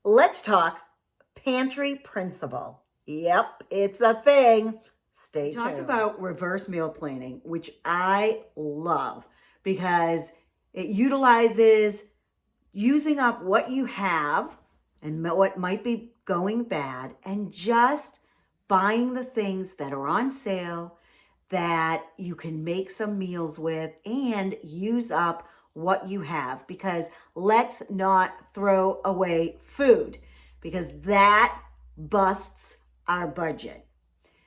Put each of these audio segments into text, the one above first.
Let's talk Pantry Principle. Yep, it's a thing. Stay tuned. We talked about reverse meal planning, which I love because it utilizes using up what you have and what might be going bad and just buying the things that are on sale that you can make some meals with and use up what you have, because let's not throw away food because that busts our budget.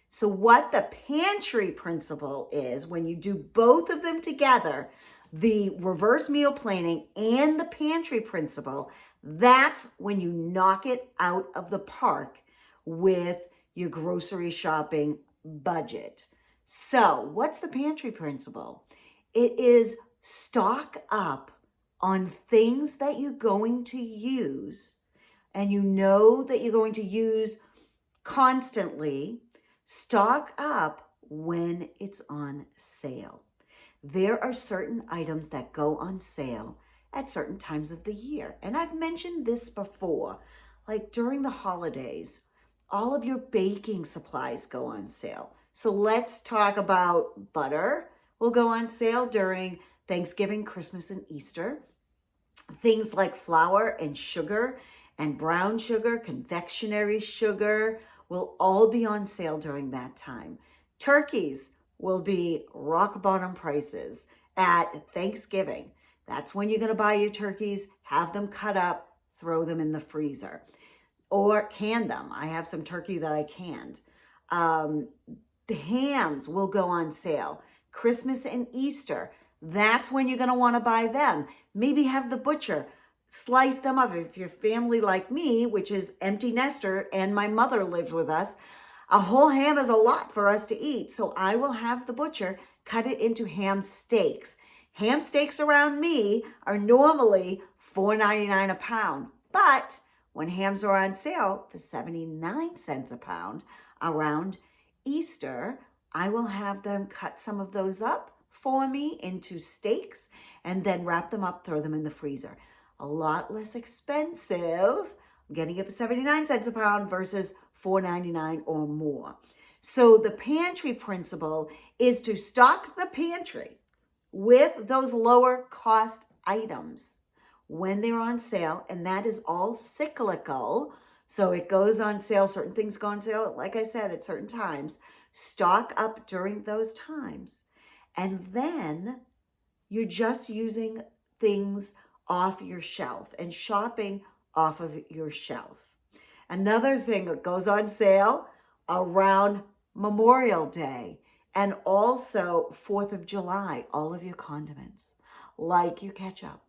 So what the pantry principle is, when you do both of them together, the reverse meal planning and the pantry principle, that's when you knock it out of the park with your grocery shopping budget. So what's the pantry principle? It is stock up on things that you're going to use and you know that you're going to use constantly. Stock up when it's on sale. There are certain items that go on sale at certain times of the year. And I've mentioned this before, like during the holidays, all of your baking supplies go on sale. So let's talk about butter will go on sale during Thanksgiving, Christmas, and Easter. Things like flour and sugar and brown sugar, confectionery sugar will all be on sale during that time. Turkeys will be rock bottom prices at Thanksgiving. That's when you're going to buy your turkeys, have them cut up, throw them in the freezer, or can them. I have some turkey that I canned. The hams will go on sale. Christmas and Easter, that's when you're going to want to buy them. Maybe have the butcher slice them up. If you're family like me, which is empty nester, and my mother lives with us, a whole ham is a lot for us to eat. So I will have the butcher cut it into ham steaks. Ham steaks around me are normally $4.99 a pound. But when hams are on sale for 79 cents a pound around Easter, I will have them cut some of those up for me into steaks and then wrap them up, throw them in the freezer. A lot less expensive. I'm getting it for 79 cents a pound versus $4.99 or more. So the pantry principle is to stock the pantry with those lower cost items when they're on sale, and that is all cyclical. So it goes on sale, certain things go on sale, like I said, at certain times. Stock up during those times. And then you're just using things off your shelf and shopping off of your shelf. Another thing that goes on sale around Memorial Day and also 4th of July, all of your condiments, like your ketchup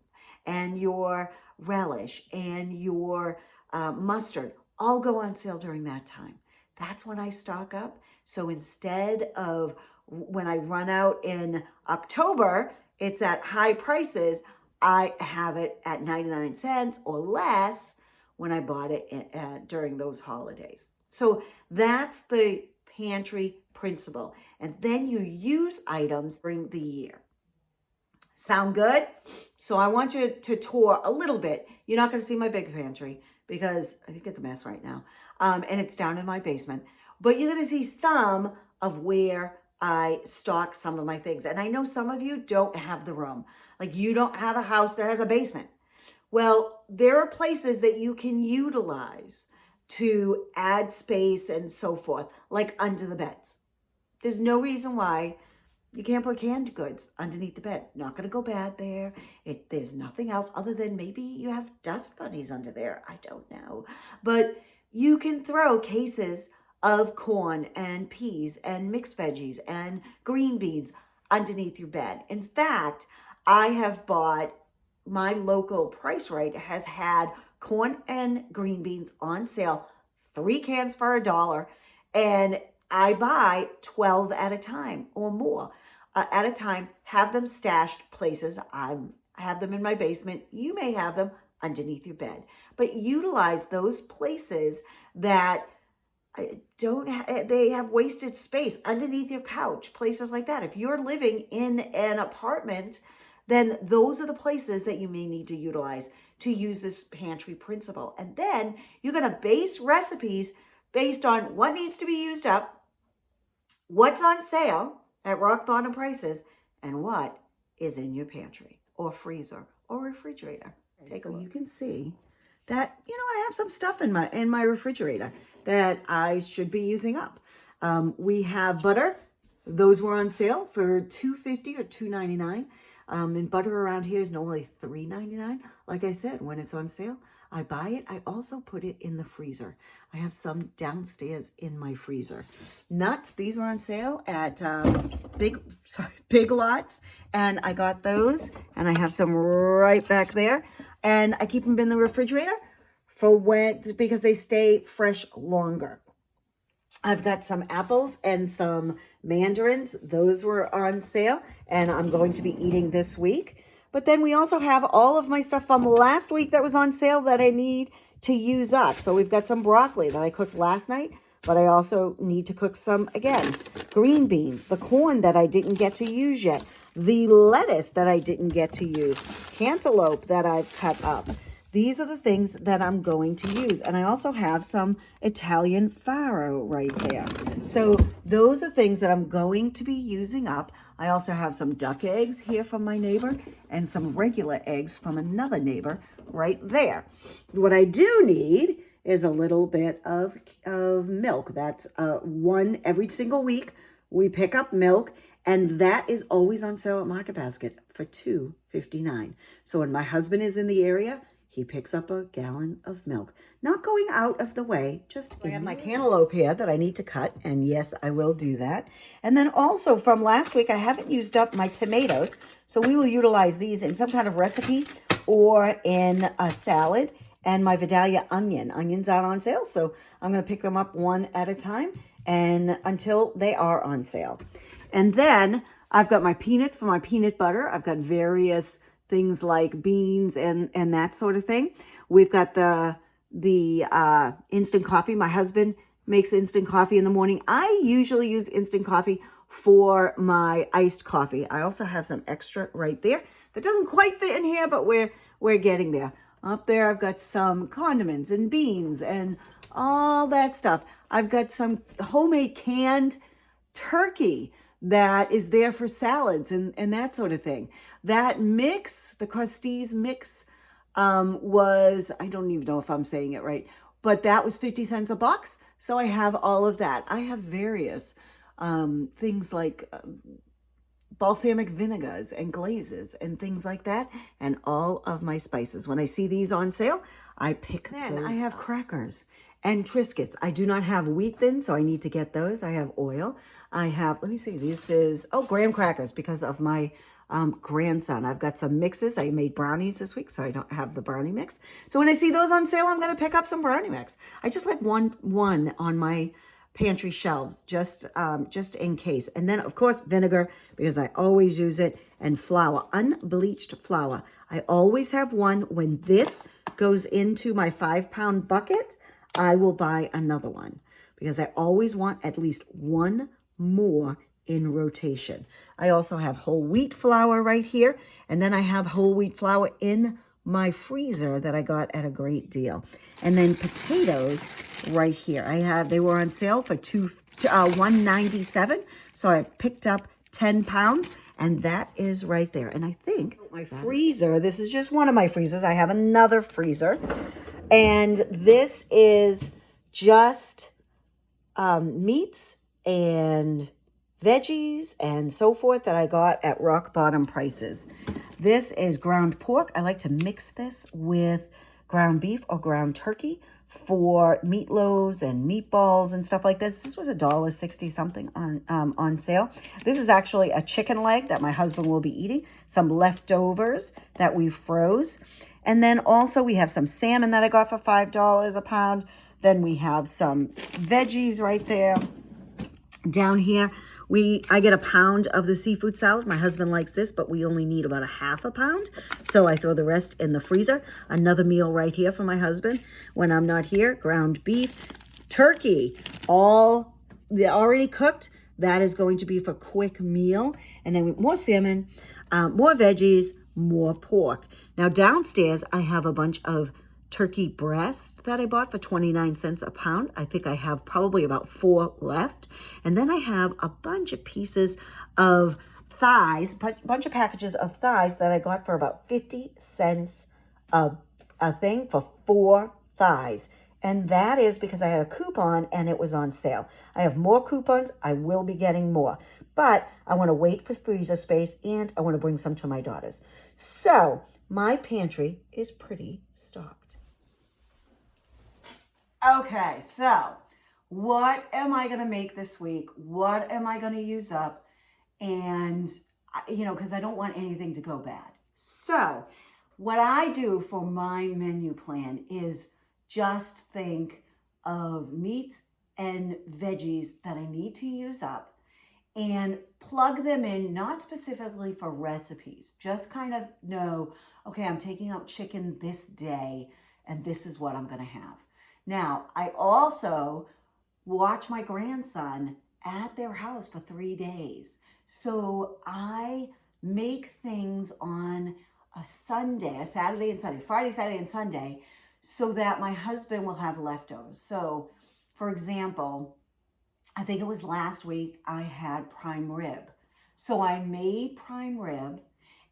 and your relish and your mustard, all go on sale during that time. That's when I stock up. So instead of when I run out in October, it's at high prices, I have it at 99 cents or less when I bought it during those holidays. So that's the pantry principle. And then you use items during the year. Sound good? So I want you to tour a little bit. You're not going to see my big pantry because I think it's a mess right now. And it's down in my basement. But you're going to see some of where I stock some of my things. And I know some of you don't have the room. Like you don't have a house that has a basement. Well, there are places that you can utilize to add space and so forth, like under the beds. There's no reason why you can't put canned goods underneath the bed. Not going to go bad there. There's nothing else other than maybe you have dust bunnies under there. I don't know. But you can throw cases of corn and peas and mixed veggies and green beans underneath your bed. In fact, I have bought, my local Price Right has had corn and green beans on sale, 3 cans for $1, and I buy 12 at a time or more at a time, have them stashed places. I have them in my basement. You may have them underneath your bed, but utilize those places that they have wasted space underneath your couch, places like that. If you're living in an apartment, then those are the places that you may need to utilize to use this pantry principle. And then you're going to base recipes based on what needs to be used up, what's on sale at rock bottom prices, and what is in your pantry or freezer or refrigerator. So you can see that, I have some stuff in my refrigerator that I should be using up. We have butter. Those were on sale for $2.50 or $2.99. And butter around here is normally $3.99. Like I said, when it's on sale, I buy it. I also put it in the freezer. I have some downstairs in my freezer. Nuts, these were on sale at Big Lots, and I got those, and I have some right back there. And I keep them in the refrigerator because they stay fresh longer. I've got some apples and some mandarins. Those were on sale, and I'm going to be eating this week. But then we also have all of my stuff from last week that was on sale that I need to use up. So we've got some broccoli that I cooked last night, but I also need to cook some again. Green beans, the corn that I didn't get to use yet, the lettuce that I didn't get to use, cantaloupe that I've cut up. These are the things that I'm going to use. And I also have some Italian farro right there. So those are things that I'm going to be using up. I also have some duck eggs here from my neighbor and some regular eggs from another neighbor right there. What I do need is a little bit of milk. That's one every single week. We pick up milk, and that is always on sale at Market Basket for $2.59. So when my husband is in the area, he picks up a gallon of milk. Not going out of the way, just I have my cantaloupe here that I need to cut, and yes, I will do that. And then also from last week, I haven't used up my tomatoes, so we will utilize these in some kind of recipe or in a salad. And my Vidalia onions are on sale, so I'm going to pick them up one at a time and until they are on sale. And then I've got my peanuts for my peanut butter. I've got various things like beans and that sort of thing. We've got the instant coffee. My husband makes instant coffee in the morning. I usually use instant coffee for my iced coffee. I also have some extra right there that doesn't quite fit in here, but we're getting there. Up there, I've got some condiments and beans and all that stuff. I've got some homemade canned turkey that is there for salads and that sort of thing. That mix, the Crusties mix, was, I don't even know if I'm saying it right, but that was 50 cents a box. So I have all of that. I have various things like balsamic vinegars and glazes and things like that, and all of my spices. When I see these on sale, I pick them. Then I have crackers and Triscuits. I do not have wheat thins, so I need to get those. I have oil. I have, let me see, this is, graham crackers because of my grandson. I've got some mixes. I made brownies this week, so I don't have the brownie mix. So when I see those on sale, I'm going to pick up some brownie mix. I just like one on my pantry shelves, just in case. And then, of course, vinegar, because I always use it, and flour, unbleached flour. I always have one. When this goes into my 5-pound bucket, I will buy another one because I always want at least one more in rotation. I also have whole wheat flour right here, and then I have whole wheat flour in my freezer that I got at a great deal. And then potatoes right here. They were on sale for $1.97, so I picked up 10 pounds, and that is right there. And I think my freezer, this is just one of my freezers. I have another freezer, and this is just meats and veggies and so forth that I got at rock bottom prices. This is ground pork. I like to mix this with ground beef or ground turkey for meatloaves and meatballs and stuff like this. This was $1.60 something on sale. This is actually a chicken leg that my husband will be eating, some leftovers that we froze. And then also we have some salmon that I got for $5 a pound. Then we have some veggies right there. Down here, I get a pound of the seafood salad. My husband likes this, but we only need about a half a pound. So I throw the rest in the freezer. Another meal right here for my husband when I'm not here. Ground beef, turkey, all already cooked. That is going to be for quick meal. And then more salmon, more veggies, more pork. Now downstairs, I have a bunch of turkey breast that I bought for 29 cents a pound. I think I have probably about 4 left. And then I have a bunch of pieces of thighs, bunch of packages of thighs that I got for about 50 cents a thing for 4 thighs. And that is because I had a coupon and it was on sale. I have more coupons. I will be getting more. But I want to wait for freezer space and I want to bring some to my daughters. So my pantry is pretty stocked. Okay, so what am I going to make this week? What am I going to use up? And, you know, because I don't want anything to go bad. So what I do for my menu plan is just think of meats and veggies that I need to use up and plug them in, not specifically for recipes, just kind of know, okay, I'm taking out chicken this day and this is what I'm going to have. Now, I also watch my grandson at their house for 3 days. So I make things on a Sunday, a Saturday and Sunday, Friday, Saturday, and Sunday, so that my husband will have leftovers. So, for example, I think it was last week I had prime rib. So I made prime rib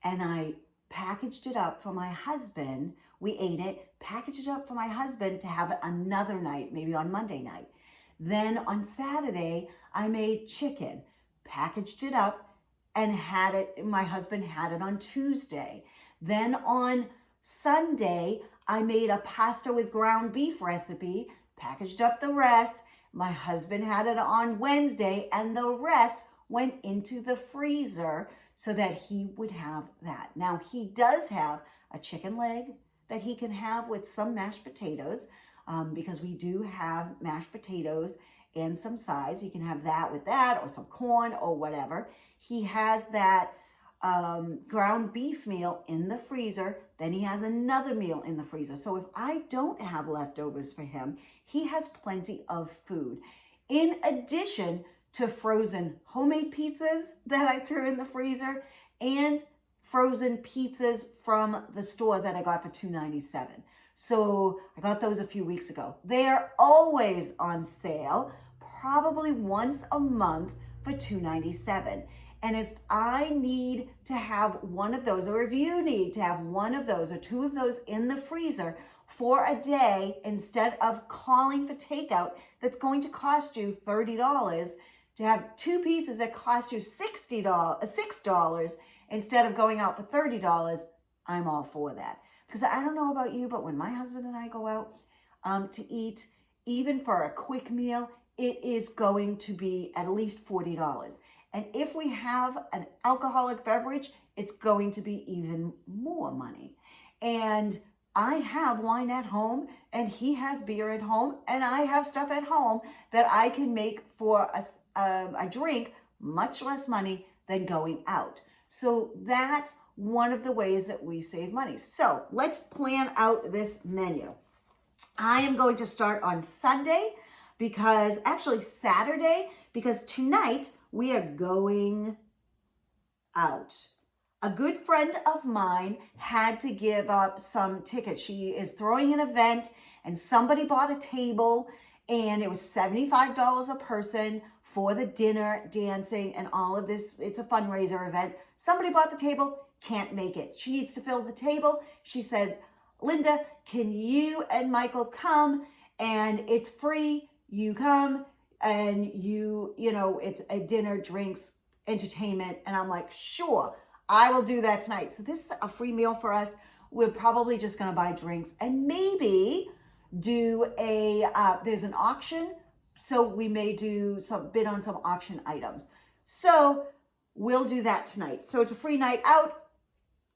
and I packaged it up for my husband. We ate it, packaged it up for my husband to have it another night, maybe on Monday night. Then on Saturday, I made chicken, packaged it up, and had it, my husband had it on Tuesday. Then on Sunday, I made a pasta with ground beef recipe, packaged up the rest. My husband had it on Wednesday, and the rest went into the freezer so that he would have that. Now, he does have a chicken leg that he can have with some mashed potatoes, because we do have mashed potatoes and some sides. He can have that with that or some corn or whatever. He has that ground beef meal in the freezer. Then he has another meal in the freezer. So if I don't have leftovers for him, he has plenty of food. In addition to frozen homemade pizzas that I threw in the freezer and frozen pizzas from the store that I got for $2.97. So I got those a few weeks ago. They're always on sale, probably once a month for $2.97. And if I need to have one of those, or if you need to have one of those or 2 of those in the freezer for a day, instead of calling for takeout, that's going to cost you $30, to have 2 pieces that cost you $6 instead of going out for $30, I'm all for that. Because I don't know about you, but when my husband and I go out to eat, even for a quick meal, it is going to be at least $40. And if we have an alcoholic beverage, it's going to be even more money. And I have wine at home, and he has beer at home, and I have stuff at home that I can make for a drink much less money than going out. So that's one of the ways that we save money. So let's plan out this menu. I am going to start on Sunday, because actually Saturday, because tonight we are going out. A good friend of mine had to give up some tickets. She is throwing an event and somebody bought a table, and it was $75 a person for the dinner, dancing, and all of this. It's a fundraiser event. Somebody bought the table, can't make it. She needs to fill the table. She said, Linda, can you and Michael come? And it's free. You come and you know, it's a dinner, drinks, entertainment. And I'm like, sure, I will do that tonight. So this is a free meal for us. We're probably just going to buy drinks and maybe do there's an auction. So we may do some bid on some auction items. So we'll do that tonight. So it's a free night out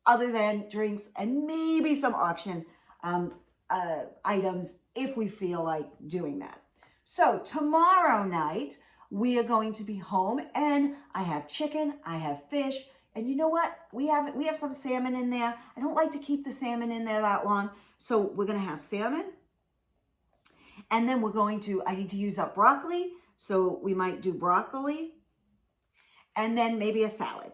other than drinks and maybe some auction items if we feel like doing that. So tomorrow night, we are going to be home, and I have chicken, I have fish, and you know what? We have some salmon in there. I don't like to keep the salmon in there that long. So we're going to have salmon. And then I need to use up broccoli. So we might do broccoli and then maybe a salad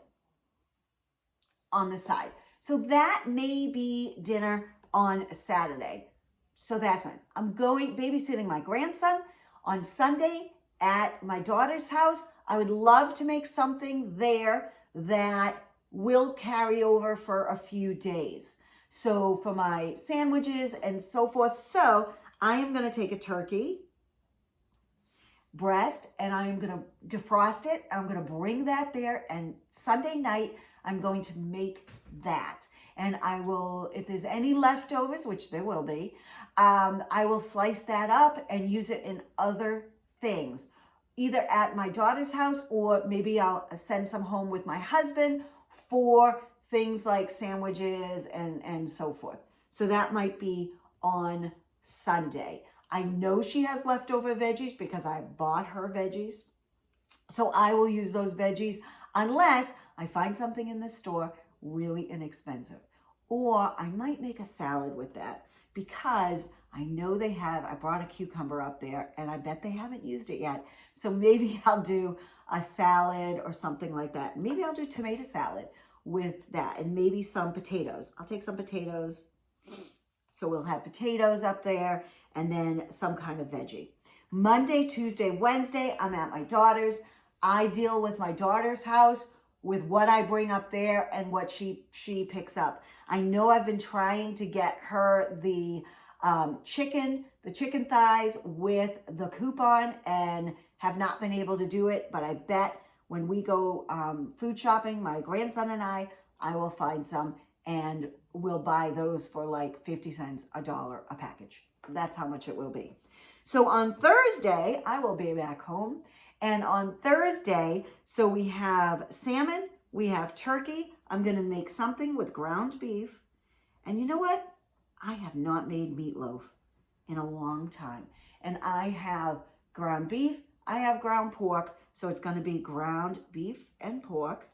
on the side. So that may be dinner on Saturday. So that's it. I'm going babysitting my grandson on Sunday at my daughter's house. I would love to make something there that will carry over for a few days. So for my sandwiches and so forth. So I am going to take a turkey breast and I am going to defrost it. I'm going to bring that there, and Sunday night I'm going to make that. And I will, if there's any leftovers, which there will be, I will slice that up and use it in other things, either at my daughter's house, or maybe I'll send some home with my husband for things like sandwiches and so forth. So that might be on Sunday. I know she has leftover veggies because I bought her veggies. So I will use those veggies unless I find something in the store really inexpensive. Or I might make a salad with that because I know they have, I brought a cucumber up there and I bet they haven't used it yet. So maybe I'll do a salad or something like that. Maybe I'll do tomato salad with that, and maybe some potatoes. I'll take some potatoes. So we'll have potatoes up there and then some kind of veggie. Monday, Tuesday, Wednesday, I'm at my daughter's. I deal with my daughter's house with what I bring up there and what she picks up. I know I've been trying to get her the chicken thighs with the coupon and have not been able to do it, but I bet when we go food shopping, my grandson and I will find some and we'll buy those for like 50 cents, $1 a package. That's how much it will be. So on Thursday, I will be back home. And on Thursday, so we have salmon, we have turkey. I'm going to make something with ground beef. And you know what? I have not made meatloaf in a long time. And I have ground beef, I have ground pork. So it's going to be ground beef and pork.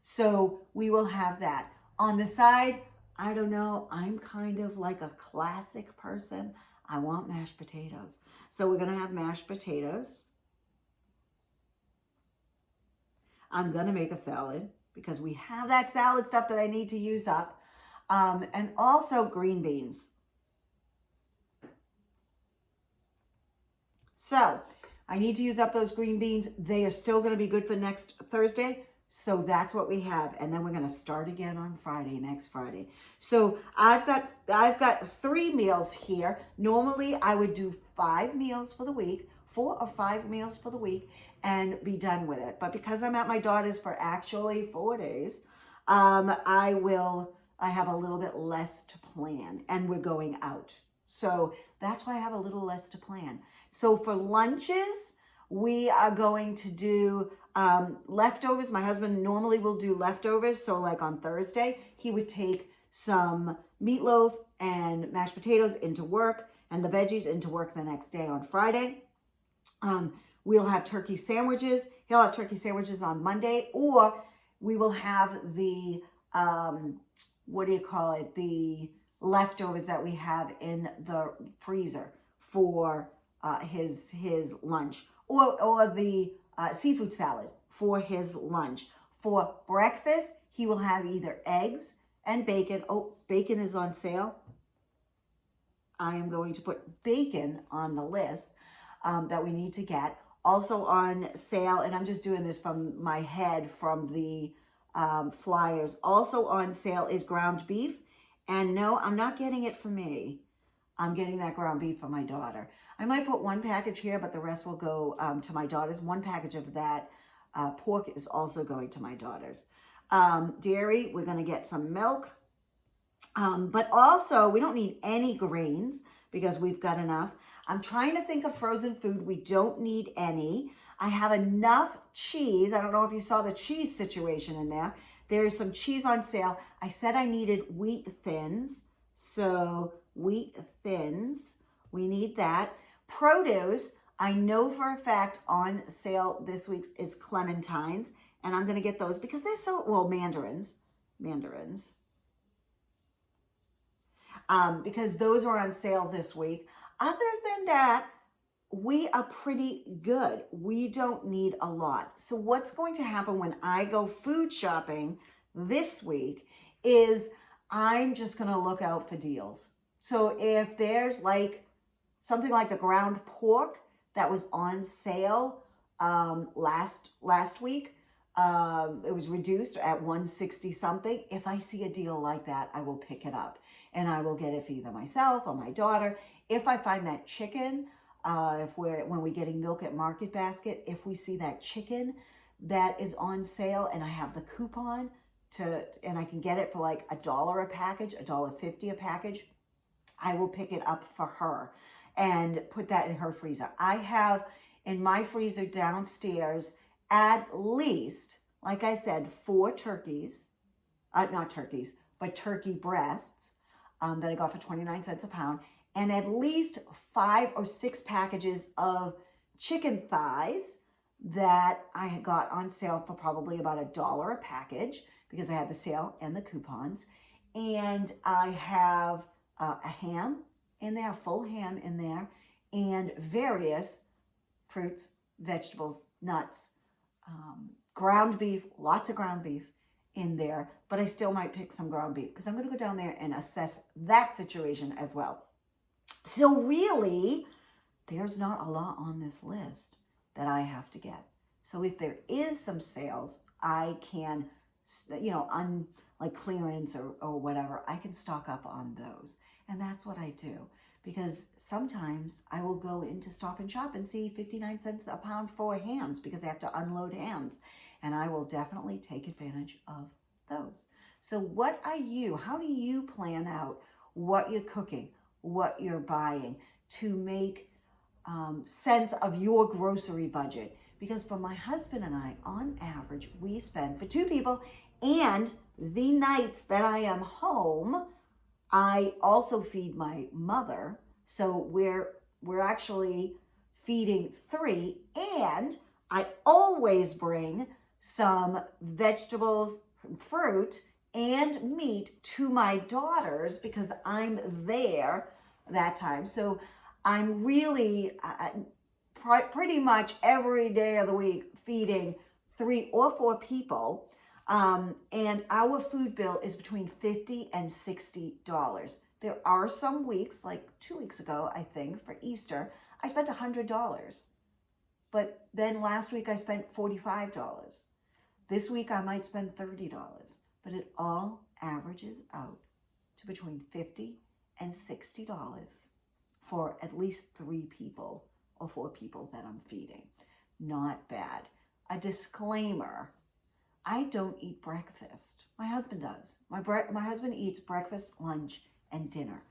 So we will have that. On the side, I don't know, I'm kind of like a classic person. I want mashed potatoes. So we're going to have mashed potatoes. I'm going to make a salad because we have that salad stuff that I need to use up. And also green beans. So I need to use up those green beans. They are still going to be good for next Thursday. So that's what we have. And then we're going to start again on Friday, next Friday. So I've got 3 meals here. Normally I would do 5 meals for the week, 4 or 5 meals for the week, and be done with it. But because I'm at my daughter's for actually 4 days, I have a little bit less to plan, and we're going out. So that's why I have a little less to plan. So for lunches, we are going to do leftovers. My husband normally will do leftovers. So like on Thursday, he would take some meatloaf and mashed potatoes into work and the veggies into work the next day on Friday. We'll have turkey sandwiches. He'll have turkey sandwiches on Monday, or we will have the, the leftovers that we have in the freezer for his lunch, or the seafood salad for his lunch. For breakfast, he will have either eggs and bacon. Oh, bacon is on sale. I am going to put bacon on the list that we need to get. Also on sale, and I'm just doing this from my head from the flyers. Also on sale is ground beef. And no, I'm not getting it for me. I'm getting that ground beef for my daughter. I might put 1 package here, but the rest will go to my daughter's. 1 package of that pork is also going to my daughter's. Dairy, we're going to get some milk. But also, we don't need any grains because we've got enough. I'm trying to think of frozen food. We don't need any. I have enough cheese. I don't know if you saw the cheese situation in there. There is some cheese on sale. I said I needed wheat thins. So wheat thins, we need that. Produce, I know for a fact on sale this week is clementines. And I'm going to get those because they're so, well, mandarins. Because those are on sale this week. Other than that, we are pretty good. We don't need a lot. So what's going to happen when I go food shopping this week is I'm just going to look out for deals. So if there's like something like the ground pork that was on sale last week, it was reduced at 160 something. If I see a deal like that, I will pick it up and I will get it for either myself or my daughter. If I find that chicken, when we're getting milk at Market Basket, if we see that chicken that is on sale and I have the coupon and I can get it for like $1 a package, $1.50 a package, I will pick it up for her and put that in her freezer. I have in my freezer downstairs at least, like I said, 4 turkeys, not turkeys, but turkey breasts that I got for 29 cents a pound, and at least 5 or 6 packages of chicken thighs that I had got on sale for probably about $1 a package because I had the sale and the coupons. And I have a ham in there, a full ham in there, and various fruits, vegetables, nuts, ground beef, lots of ground beef in there, but I still might pick some ground beef because I'm going to go down there and assess that situation as well. So really, there's not a lot on this list that I have to get. So if there is some sales, I can, like clearance or whatever, I can stock up on those. And that's what I do. Because sometimes I will go into Stop and Shop and see 59 cents a pound for hams because I have to unload hams. And I will definitely take advantage of those. So how do you plan out what you're cooking, what you're buying to make sense of your grocery budget? Because for my husband and I, on average, we spend, for 2 people, and the nights that I am home, I also feed my mother, so we're actually feeding 3, and I always bring some vegetables, fruit, and meat to my daughters because I'm there that time. So I'm really pretty much every day of the week feeding 3 or 4 people. And our food bill is between $50 and $60. There are some weeks, like 2 weeks ago, I think, for Easter, I spent $100. But then last week I spent $45. This week I might spend $30. But it all averages out to between $50 and $60 for at least 3 people or 4 people that I'm feeding. Not bad. A disclaimer. I don't eat breakfast. My husband does. My husband eats breakfast, lunch, and dinner.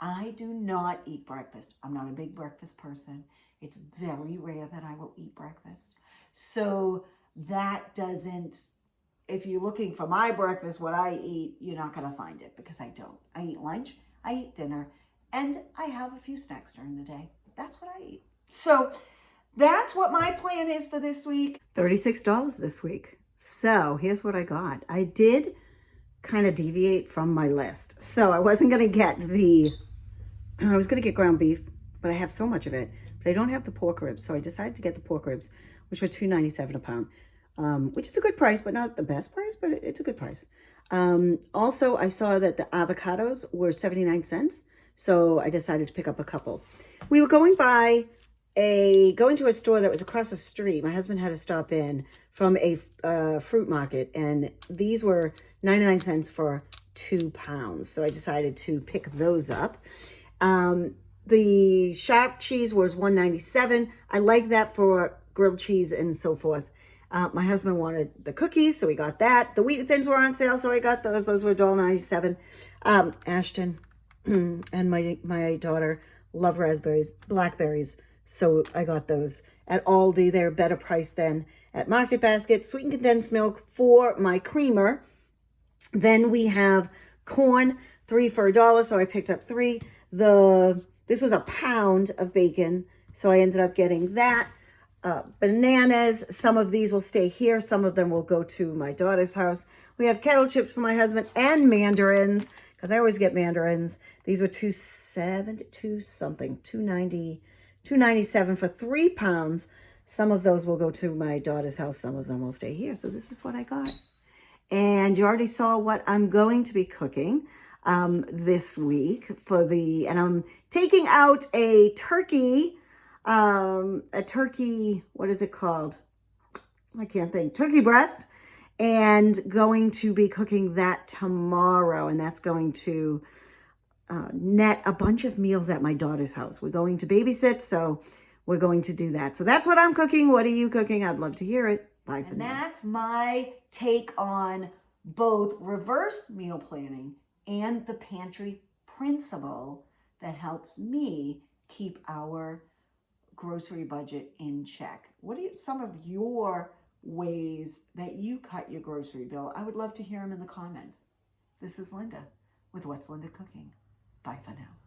I do not eat breakfast. I'm not a big breakfast person. It's very rare that I will eat breakfast. So that doesn't, if you're looking for my breakfast, what I eat, you're not going to find it because I don't. I eat lunch, I eat dinner, and I have a few snacks during the day. That's what I eat. So that's what my plan is for this week. $36 this week. So here's what I got. I did kind of deviate from my list. So I wasn't going to get I was going to get ground beef, but I have so much of it. But I don't have the pork ribs. So I decided to get the pork ribs, which were $2.97 a pound, which is a good price, but not the best price, but it's a good price. Also, I saw that the avocados were 79 cents. So I decided to pick up a couple. We were going to a store that was across the street. My husband had to stop in from a fruit market, and these were 99 cents for 2 pounds. So I decided to pick those up. The sharp cheese was $1.97. I like that for grilled cheese and so forth. My husband wanted the cookies, so we got that. The wheat thins were on sale, so I got those. Those were $1.97. Ashton and my daughter love blackberries. So I got those at Aldi. They're better priced than at Market Basket. Sweetened condensed milk for my creamer. Then we have corn, 3 for $1. So I picked up 3. This was a pound of bacon. So I ended up getting that. Bananas. Some of these will stay here. Some of them will go to my daughter's house. We have kettle chips for my husband and mandarins, because I always get mandarins. These were $2.97 for 3 pounds. Some of those will go to my daughter's house. Some of them will stay here. So this is what I got. And you already saw what I'm going to be cooking this week and I'm taking out a turkey, what is it called? I can't think, turkey breast, and going to be cooking that tomorrow. And that's going to net a bunch of meals at my daughter's house. We're going to babysit, so we're going to do that. So that's what I'm cooking. What are you cooking? I'd love to hear it. Bye for now. And that's my take on both reverse meal planning and the pantry principle that helps me keep our grocery budget in check. What are some of your ways that you cut your grocery bill? I would love to hear them in the comments. This is Linda with What's Linda Cooking. Bye for now.